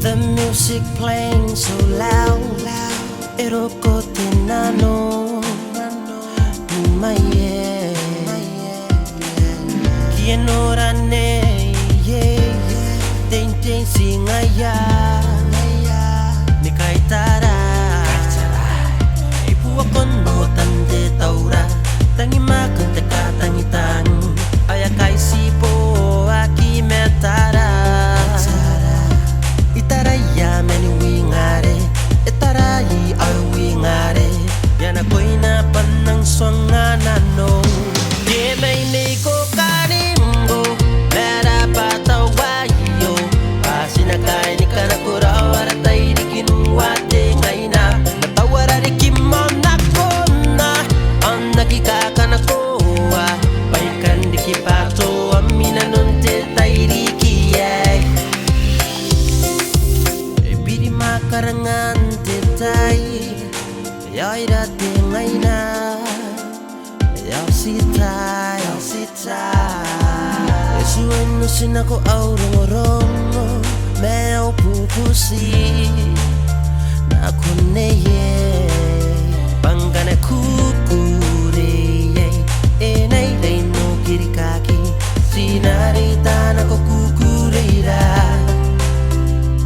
The music playing so loud, eroko te nano ni mai e kia no rane te singa ya ni kai tara e pua kono tante taura tangi makanta ka tangi tang aya kai sipo aki metara itara ya meni wingare itara yi ai wingare yana koina panang swangana no ye mai me ko karimbo mera patawa yo asina kai ni kana kurawara tai dikinu wate ngaina natawara dikimona kona annaki kakana koa baikan dikipato amina nonte tairiki yai bidi makarangan te tai yai da te ngaina yau sitai suenu sinako aurongorongo meo pupusi na koneye bangana kukure e nei dei no kirikaki sinari tanako kukureira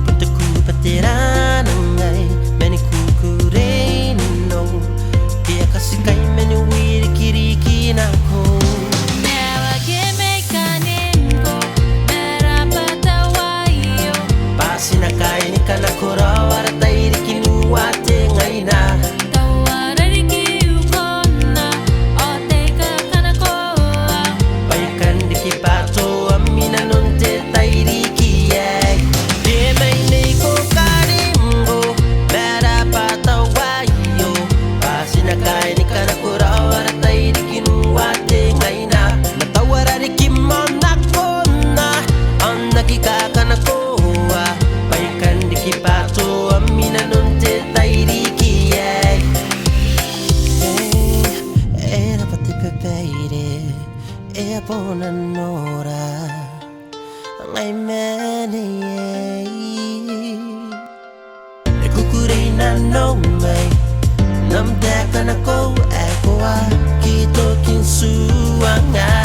puntaku paterana ngai meni kukure no kia kasikai meni wiri kiriki nako Pasina kai ni kana korawara tairi kinu wate ngaina tawara riki ukona o te kana koa baikan dikipato amina nonte tairi ki yai de mai nei ko karimbo mera patawayo pasina kai ni kana korawara tairi kinu wate ngaina tawara riki mona kona annaki kana koa pato amina nonte tairiki yai era pati pepeire e apona nora ngai mene e kukurei na no mai nam te kana ko e koa ki to kinsu anga